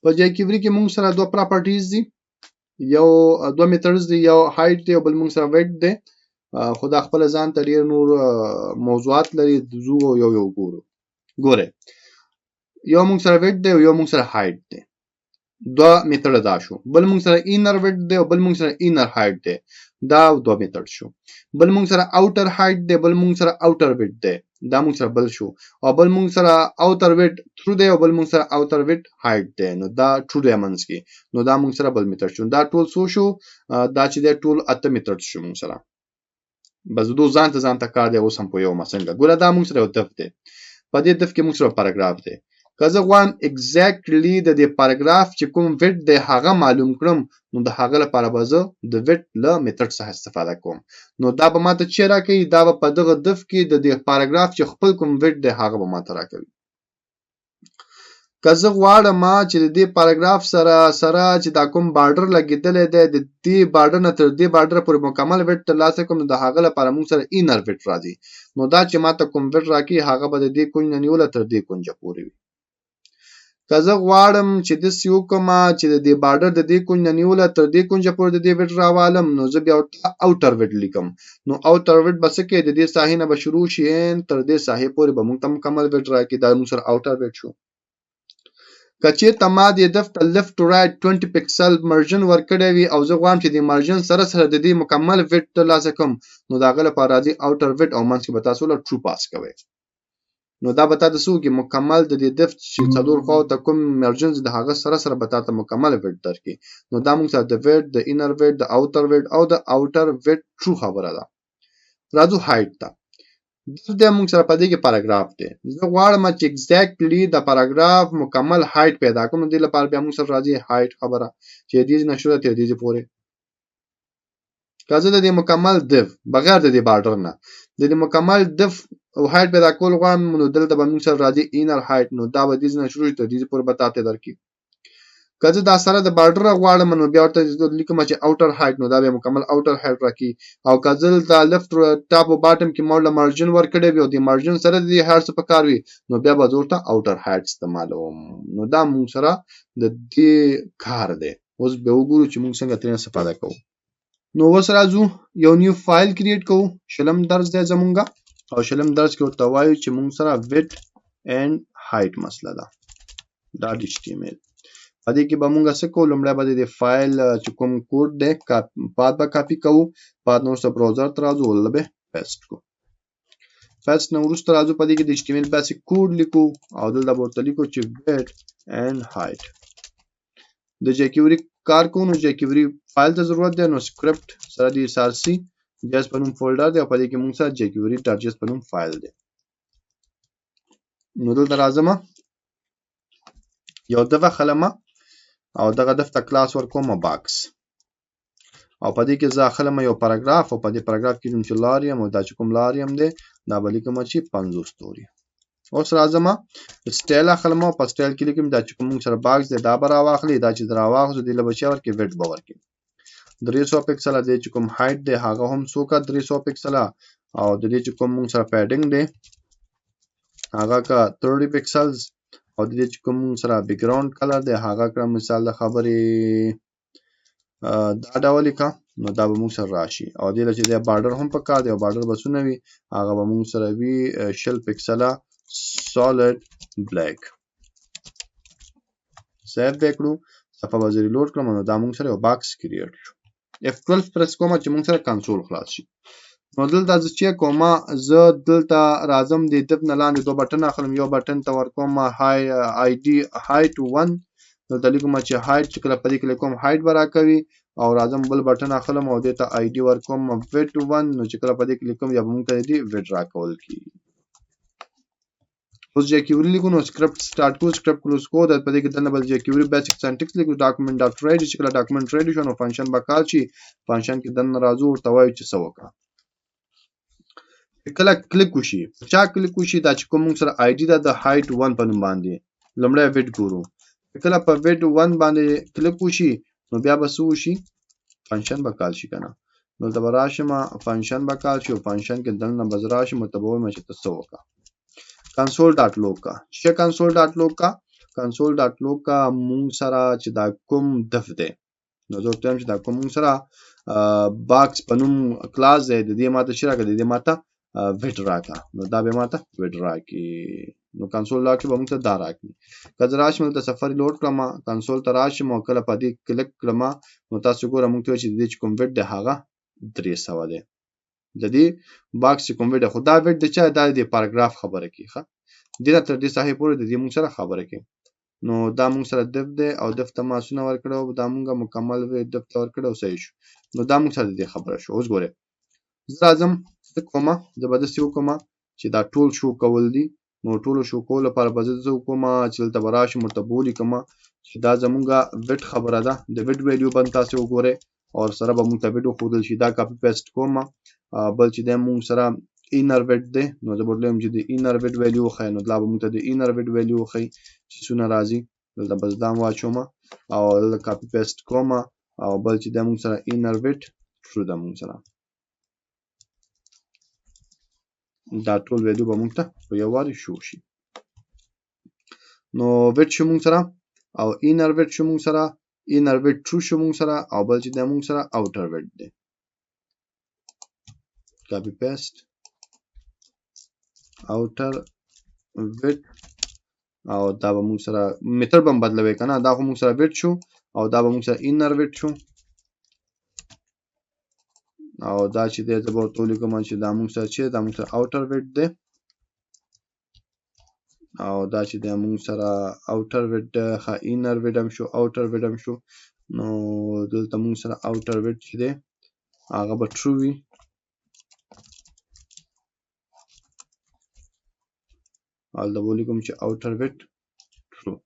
په jQuery کې موږ سره دوه پراپرټیز دي، یو دوه میتھډز دي، یو هایټ دی او بل موږ سره ویډ دی. خو دا خپل ځان ته ډیر نور موضوعات لري، زو یو ګورو. ګوره یو موږ سره ویډ دی او یو موږ سره هایټ دی، دوه میتھډ دا شو. بل موږ سره انر ویډ دی او بل موږ سره انر هایټ دی، دا دوه میتھډ شو. بل موږ سره اوټر هایټ دی، بل موږ سره اوټر ویډ دی، دا موږ سره بل شو. او بل موږ سره اوټر ویډ ترو دی او بل موږ سره اوټر ویډ هایټ دی، نو دا ټرو ډایمنډز کې، نو دا موږ سره بل میتھډ شو. دا ټول سو شو، دا چې دا ټول اته میتھډ شو موږ سره. بس دو ځان ته کار دی. اوس هم په یو مسله ګوره، دا موږ سره یو دف دی، په دې دف کې موږ سره پاراګراف دی. که زه غواړم اگزیکټلی د دې پاراګراف چې کوم ویډ دی هغه معلوم کړم، نو د هغه لپاره به زه د ویډ له میتھډ څخه استفاده کوم. نو دا به ماته چې راکوي، دا به په دغه دف کې د دې پاراګراف چې خپل کوم ویډ دی هغه به ماته راکوي. که زه غواړم چې د دې پاراګراف سره چې دا کوم بارډر لګیدلې دی، د دې بارډر نه تر دې بارډر پورې مکمل ویډ ترلاسه کوم، نو د هغه لپاره موږ سره انر ویډ راځي. نو دا چې ماته کوم ویډ راکوي هغه به د دې کونج نه نیوله تر دې کونجه پورې وي. که زه غواړم چې داسې وکړم چې د دې بارډر د دې کونج نه نیوله تر دې کونجه پورې د دې ویډ راوالم، نو زه بیا ورته اوټر ویډ لیکم. نو اوټر ویډ به څه کوي، د دې ساحې نه به شروع شي تر دې ساحې پورې به موږ ته مکمل ویډ راکوي. دا موږ سره اوټر ویډ شو. که چېرته ما دې دف ته لیفټ ټو رایټ 20 پکسل مرجن ورکړی وي او زه غواړم چې د مرجن سره د دې مکمل ویډ ترلاسه کړم، نو د هغه لپاره راځي اوټر ویډ او منځ کې به تاسو له ټرو پاس کوئ. نو دا به تاسو کې مکمل د دې دف چې څلور خواو ته کوم مرجنز د هغه سره به تاسو مکمل ویډ درکړي. نو دا موږ سره د ویډ، د انر ویډ، د اوټر ویډ او د اوټر ویډ ټرو خبره ده. راځو هایټ ته. دا موږ سره په دې کې پاراګراف دی. زه غواړم چې اگزیکټلی د پاراګراف مکمل هایټ پیدا کوم، د دې لپاره بیا موږ سره راځي هایټ خبره چې دې نه شروع ته دې پورې. که زه د دې مکمل دف بغیر د دې بارډر نه د دې مکمل دف او هایټ پیدا کول غواړم، نو دلته به موږ سره راځي انر هایټ، نو دا به دې نه شروع ته دې پورې به تاسو درکې. که زه دا سره د بارډر غواړم، نو بیا ورته لیکم چې اوټر هایټ، نو دا به مکمل اوټر هایټ راکې. او که زه د لیفټ ټاپ او باټم کې موږ له مارجن ورکړی وي او د مارجن سره د هایټ په کار وي، نو بیا به ورته اوټر هایټ استعمالوم. نو دا موږ سره د دې کار دی. اوس به وګورو چې موږ څنګه ترې استفاده کوو. نو اوس راځو یو نیو فایل کریټ کوو. شلم درس دی زمونږه، او شلم درس کې ورته وایو چې موږ سره ویډ اینډ هایټ مسله ده. دا HTML په دې کې به موږ څه کوو، لومړی به د فایل چې کوم کوډ دی پات به کاپي کوو. پات نو وروسته براوزر ته راځو، ولله به پیسټ کوو. پیسټ نه وروسته راځو په دې کې د HTML بیسیک کوډ لیکو او دلته به ورته لیکو چې ویډ اینډ هایټ. د jQuery کار کوو، نو jQuery فایل ته ضرورت دی، نو سکرپټ سره د src جس په نوم فولډر دی او په دې کې موږ سره jQuery.js په نوم فایل دی. نو دلته راځم، یو دغه خلمه او دغه دفته کلاس ورکوم باکس، او په دې کې زه اخلم یو پاراګراف، او په دې پاراګراف کې کوم چې لاریم او دا چې کوم لاریم دی دا به لیکم چې 50 ستوري. اوس راځم سټایل اخلم او په سټایل کې لیکم دا چې کوم سره باکس دی دا به راواخلي، دا چې راواخلو دی له بچا ورکې ویډ به ورکې 300 پکسل دی. چې کوم هایټ دی هغه هم څوکه 300 پکسل، او د دې چې کوم سره پیډینګ دی هغه کا 30 پکسلز، او د دې چې کوم سره بیک ګراوند کلر دی هغه کړم مثال د خبرې دا ډول کا، نو دا به موږ سره راشي. او دې چې د بارډر هم په کار دی او بارډر بسونه وي هغه به موږ سره وي 60 پکسل سالډ بلیک. سیو وکړو، صفحه به ریلوډ کړم، نو دا موږ سره یو باکس کریټ شو. F12 پرس کوم چې موږ سره کنسول خلاص شي. نو دلته چې چیک کوم، زه دلته راځم د دف نه لاندې دوه بټن اخلم، یو بټن ته ورکوم های آی ډي هایټ 1، دلته لیکم چې هایټ چې کله په دې کې لیکم هایټ برا کوي، او راځم بل بټن اخلم او دته آی ډي ورکوم ویډ 1، نو چې کله په دې کې لیکم یا موږ ته دې ویډ راکول کی. اوس jQuery لیکو، نو سکرپټ سٹارټ کو، سکرپټ کلوز کو، د په دې کې دنه بل jQuery بیسیک سنټکس لیکو، ډاکومنٹ ډاټ ریډ، چې کله ډاکومنٹ ریډ شو نو فنکشن به کال شي. فنکشن کې دنه راځو ورته وایو چې څه وکړه. کله کلیک وشي، چا کلیک وشي دا چې کوم سره آی ډي د هایټ 1 په نوم باندې لمړی ویډ ګورو. کله په ویډ 1 باندې کلیک وشي نو بیا به څه وشي، فنکشن به کال شي کنه. نو د راشم فنکشن به کال شي او فنکشن کې دنه بزراشم متبوي مې چې څه وکړه. کنسول ډاټ لوګ کا، چې کنسول ډاټ لوګ کا کنسول ډاټ لوګ کا مونږ سره چې دا کوم دف دی نو زه ورته وایم چې دا کوم مونږ سره باکس په نوم کلاس دی د دې ماته چې راکړه د دې ماته ویډ راکړه نو دا به ماته ویډ راکړي نو کنسول لاګ به موږ ته دا راکړي که زه راشم دلته سفاري لوډ کړم کنسول ته راشم او کله په دې کلیک کړم نو تاسو ګوره موږ ته چې د دې چې کوم ویډ دی هغه 300 دی د دې باکس چې کوم ویډ خو دا ویډ د چا دا د پاراګراف خبره کوي ښه دې تر دې صحیح پورې د دې موږ سره خبره کوي نو دا موږ سره دف دی او دف ته ماسونه ورکړو دا موږ مکمل وی دف ته ورکړو صحیح شو نو دا موږ سره د خبره شو اوس ګوره زه راځم څه کومه زبردست یو کومه چې دا ټول شو کول دي نو ټول شو کول لپاره به زه کومه چې دلته به راشم ورته بولي کومه چې دا زمونږه ویډ خبره ده د ویډ ویلیو باندې تاسو وګورئ او سره به موږ ته ویډ وښودل شي دا کاپي پیسټ کومه بل چې دی موږ سره inner ویډ دی نو زه به ورته وایم چې د inner ویډ ویلیو وښایي نو دا به موږ ته د inner ویډ ویلیو وښایي چې څونه راځي دلته بس دا واچوم او دلته کاپي پیسټ کومه او بل چې دی موږ سره inner ویډ true ده موږ سره دا ټول ویلیو به موږ ته په یو واري شو شي نو ویډ شو موږ سره او inner ویډ شو موږ سره inner ویډ true شو موږ سره او بل چې دی موږ سره outer ویډ دی copy paste outer ویډ او دا به موږ سره میتر به بدلوي کنه دا خو موږ سره ویډ شو او دا به موږ سره inner ویډ شو او دا چې دی زه به ورته ولیکم چې دا موږ سره چې دا موږ سره outer ویډ دی او دا چې دی موږ سره outer ویډ ښه inner ویډ هم شو outer ویډ هم شو نو دلته موږ سره outer ویډ چې دی هغه به true وي او دا ولیکم چې outer ویډ true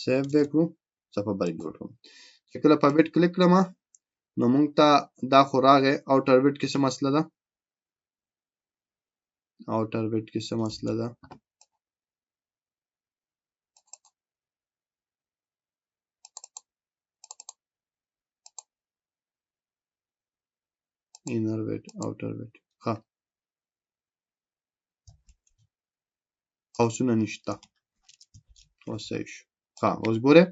سیو وکړو صفحه باندې جوړ کړم چې کله په ویډ کلیک کړم نو موږ ته دا خو راغی outer ویډ کې څه مسله ده outer ویډ کې څه مسله ده inner ویډ outer ویډ ښه قوسونه نشته اوس صحیح شو ښه اوس ګوره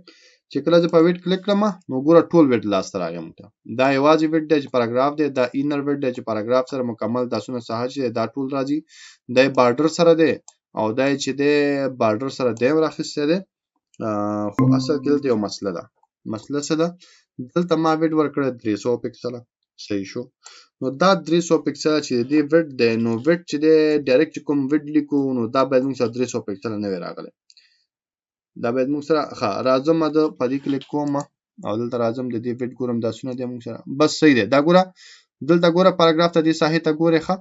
چې کله زه په ویډ کلیک کړم نو ګوره ټول ویډ لاسته راغی موږ ته دا یوازې ویډ دی چې پاراګراف دی دا inner ویډ دی چې پاراګراف سره مکمل داسونه ساحه چې دا ټول راځي دا بارډر سره دی او دا چې دی بارډر سره دی راخسته دی خو اصل کې دلته یو مسله ده مسله څه ده دلته ما ویډ ورکړه 300 پکسله صحیح شو نو دا 300 پکسل چې دی ویډ دی نو ویډ چې دی ډایرکټ کوم ویډ لیکو نو دا باید موږ سره 300 پکسل نه وي راغلی دا باید موږ سره ښه راځم د په دې کلیک کوم او دلته راځم د دې ویډ ګورم دا سونه دی موږ سره بس صحیح دی دا ګوره دلته ګوره پاراګراف ته دې ساحې ته ګوره ښه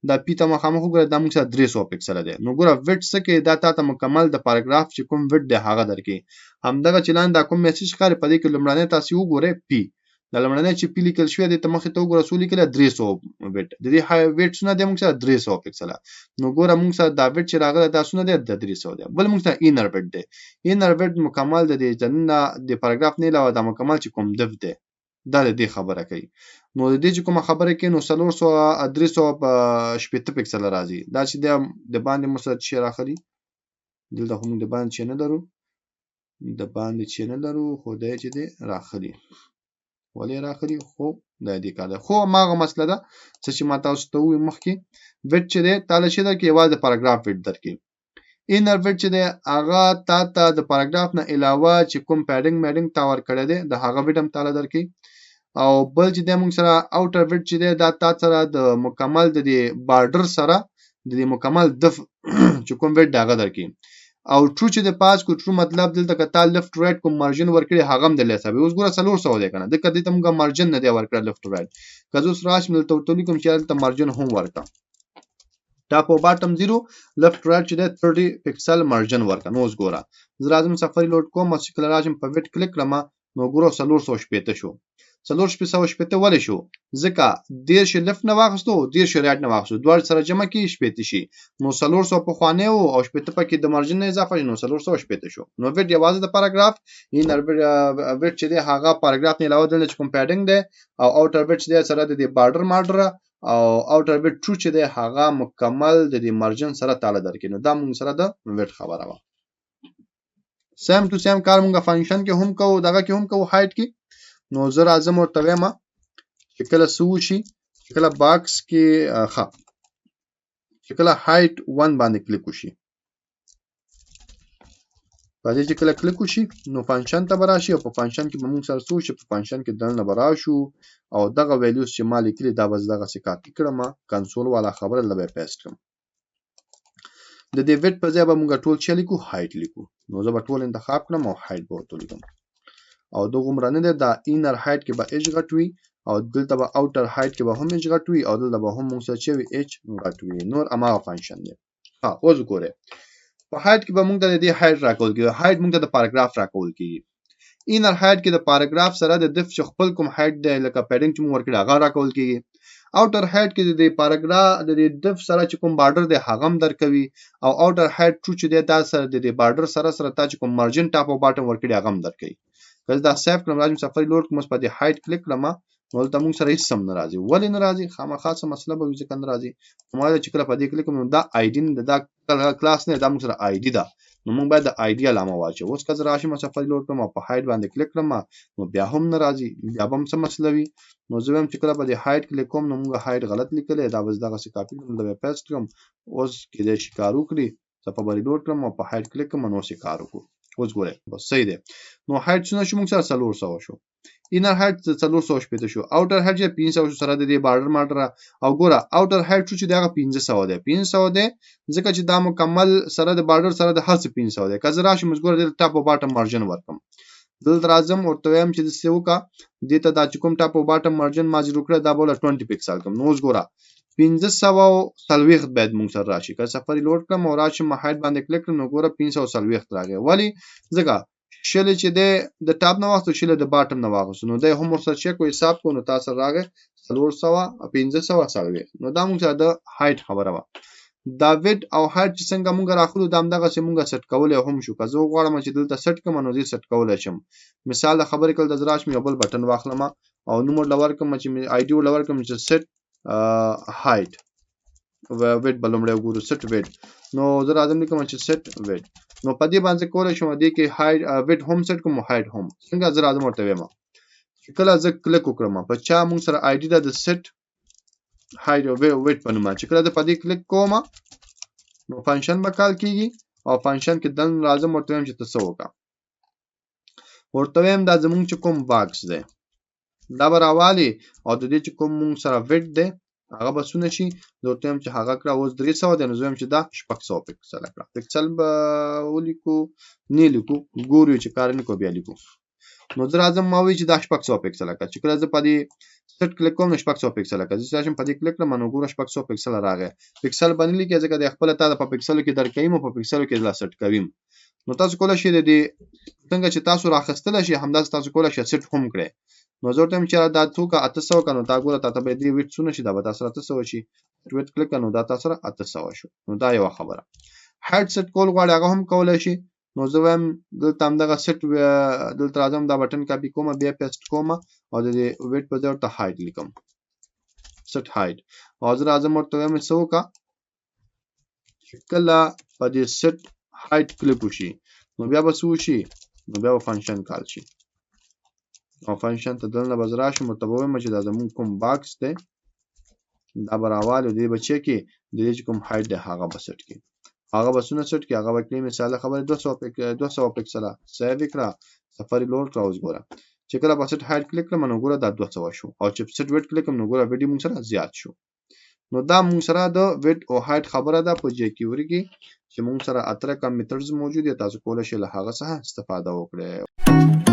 دا پی ته مخامخ وګوره دا موږ سره 300 پکسل دی نو ګوره ویډ څه کې دا تا ته مکمل د پاراګراف چې کوم ویډ دی هغه درکې همدغه چلان دا کوم میسج ښکاري په دې کې لومړنی تاسو وګورئ پی دا لمړنی چې پی لیکل شوی دی ته مخې ته وګوره څو لیکلی 300 ویډ د دې ویډ څونه دی موږ سره 300 پکسله نو ګوره موږ سره دا ویډ چې راغلی دا څونه دی د 300 دی بل موږ سره inner ویډ دی inner ویډ مکمل د دې دننه د پاراګراف نه علاوه دا مکمل چې کوم دف دی دا د دې خبره کوي نو د دې چې کومه خبره کوي نو 300 پکسل راځي دا چې د باندې مو سره چې راخلي دلته هم د باندې چې نه لرو د باندې چې نه لرو خو دا چې دی راخلي ولې راخلي خو دا دې کار ده خو ماغه مسله ده چې ما تاسو ته وې مخکې ویډ چې دی تاله چې درکې یوازې پاراګراف ویډ درکې inner ویډ چې دی هغه تا ته د پاراګراف نه علاوه چې کوم پیډینګ میډینګ تا ورکړی دی د هغه ویډ هم تاله درکې او بل چې دی موږ سره outer ویډ چې دی دا تا سره د مکمل د دې بارډر سره د دې مکمل د چې کوم ویډ هغه درکې او true چې د پاس کو true مطلب دلته کته لیفت رائټ کوم مارجن ورکړي هغه هم د لیسه اوس ګوره 300 دی کنه د کدی ته موږ مارجن نه دی ورکړل لیفت رائټ کزو سراش ملته ورته کوم چې دلته مارجن هم ورکړه ټاپ او باټم 0 لیفت رائټ چې د 30 پکسل مارجن ورکړه نو اوس ګوره زه راځم سفاري لوډ کوم او چې کله راځم په ویډ کلیک کړم نو ګوره 300 شپته شو 480 ولې شو ځکه 10 لفټ نه واغستو 10 رایټ نه واغستو دوه سره جمع کې 80 شي نو 400 په خوانه او 80 پکې د مارجن نه اضافه نو 480 شو نو ویډ یوازې د پاراګراف ان ویډ چې دی هغه پاراګراف نه علاوه د کوم پیډینګ دی او اوټر ویډ چې دی سره د بارډر مارډر او اوټر ویډ ټرو چې دی هغه مکمل د مارجن سره تعالی درکې نو دا موږ سره د ویډ خبره و سیم ټو سیم کار موږ فنکشن کې هم کوو دغه کې هم کوو هایټ کې نو زه راځم ورته وایم چې کله سو شي چې کله باکس کې چې کله هایټ 1 باندې کلیک وشي په دې چې کله کلیک وشي نو فنکشن ته براشي او په فنکشن کې به موږ سره سو شي په فنکشن کې دلته براشو او دغه ویلیوز چې ما لیکلي دا بس دغه څه کاپی کړم کنسول والا خبره لبه پیسټ کړم د دې ویډ په ځای به موږ ټول چې لیکو هایټ لیکو نو زه به ټول انتخاب کړم او هایټ به ورته لیکم او دغه مرنه ده دا انر هایټ کې به اچ غټ وي او دلته به اوټر هایټ کې به هم اچ غټ وي او دلته به هم موږ څه چې اچ غټ وي نور اما فنکشن دی اوس ګوره په هایټ کې به موږ د دې هایټ راکول کیږي هایټ موږ د پاراګراف راکول کیږي انر هایټ کې د پاراګراف سره د دف خپل کوم هایټ دی لکه پیډینګ چې موږ ورکړي هغه راکول کیږي اوټر هایټ کې د پاراګراف د دف سره چې کوم بارډر دی هغه هم درکوي او اوټر هایټ ټرو چې دی دا سره د بارډر سره تا چې کوم مارجن ټاپ او باټم ورکړي هغه هم درکوي کله دا سیف کړم راځم سفری لوډ کوم په دې هایټ کلیک کړم نو دلته موږ سره هیڅ سم نه راځي ولې نه راځي خامخا څه مسله به وي ځکه نه راځي ما چې کله په دې کلیک کوم دا آی ډی نه دا کلاس نه دا موږ سره آی ډی ده نو موږ باید د آی ډی علامه واچو اوس که زه راشم سفری لوډ کړم په هایټ باندې کلیک کړم نو بیا هم نه راځي بیا هم څه مسله وي نو زه هم چې کله په دې هایټ کلیک کوم نو موږ هایټ غلط لیکلې دا بس دغه څه کاپی کړم دا پیسټ کړم اوس کې دې شکار وکړي سفری لوډ کړم په هایټ کلیک کوم نو شي کار وکړو اوس ګوره بس صحیح دی نو هایټ څنګه شو موږ سره 400 شو انر هایټ 480 شو اوټر هایټ 500 شو سره د بارډر مارډر او ګوره اوټر هایټ چې دغه 500 دی 500 دی ځکه چې دا مکمل سره د بارډر سره د هر څه 500 دی کزه راشم ګوره د ټاپ او باټم مارجن ورکم دلته راځم ورته وایم چې د سیو کا دته دا چې کوم ټاپ او باټم مارجن ما جوړ کړ دا بوله 20 پکسل کوم نو ګوره 540 باید موږ سره راشي که سفری لوډ کړم او راشم هایټ باندې کلیک کړم نو ګوره 540 راغی ولی ځکه شل چې د ټاپ نه واغستو شل د باټم نه واغستو نو د هم سره چیک او حساب کو نو تاسو راغی 400 نو دا موږ سره د هایټ خبره و دا ویډ او هایټ چې څنګه موږ راخلو دا دغه چې موږ سیټ کول هم شو که زه غواړم چې دلته سیټ کوم نو زه سیټ کولای شم مثال د خبرې کول د زراش مې بل بٹن واخلم او نو موږ لور کوم چې آی ډی لور کوم چې سیټ هایټ ویډ بلومړی وګورو سیټ ویډ نو زه راځم کوم چې سیټ ویډ نو په دې باندې کولای شم دې کې هایټ ویډ هم سیټ کوم هایټ هم څنګه زه راځم ورته وایم چې کله زه کلیک وکړم په چا موږ سره آی ډی د سیټ هایټ او ویډ په نوم چې کله زه په دې کلیک کوم نو فنکشن به کال کیږي او فنکشن کې دن راځم ورته وایم چې تاسو وکړه ورته وایم دا زموږ چې کوم باکس دی دا براوالي او د دې چې کوم موږ سره ویډ دی هغه بسونه شي دوته هم چې هغه کړه اوس 300 د نظم چې دا 600 پکسل کړه پکسل به ولیکو نه لیکو ګورو چې کار نه کو بیا لیکو نو زه راځم ما وی چې دا 600 پکسل کړه چې کله زه په دې سیټ کلیک کوم 600 پکسل کړه چې راشم په دې کلیک کړم نو ګورو 600 پکسل راغی پکسل باندې لیکي ځکه د خپل تا په پکسل کې درکېم په پکسل کې لا سیټ کوم نو تاسو کولای شئ د دې څنګه چې تاسو راخستل شي همداسې تاسو کولای شئ سیټ هم کړئ نو زه ورته چې دا څوک 800 کنو تا ګوره ته به دې ویټ څونه شي دا به تاسو 800 شي ویټ کلیک کنو دا تاسو 800 شو نو دا یو خبره هایټ سیټ کول غواړي هغه هم کولای شي نو زه وایم دلته هم دغه سیټ دلته راځم دا بٹن کاپی کوم بیا پیسټ کوم او د ویټ په ځای ورته هایټ لیکم سیټ هایټ او زه راځم ورته وایم څه وکړه کله په دې سیټ هایټ کلیک وشي نو بیا به څه وشي نو بیا فنکشن کال شي او فنکشن ته دلته بزراشم متبوي مچ دا زمون کوم باکس دی دا براواله دی بچی کې د دې کوم هایټ دی هغه بسټ کې هغه بسونه سټ کې هغه وکړي مثال خبره 200 پکسل سیو کړه سفری لوډ کراوز ګوره چې کله بسټ هایټ کلیک کړم نو ګوره دا 200 شو او چې سټ ویټ کلیک کړم نو ګوره ویډیو موږ سره زیات شو نو دا موږ سره د ویډ او هایټ خبره ده په jQuery کې چې موږ سره اتره کم میترز موجود دي تاسو کولای شئ له هغه څخه استفاده وکړئ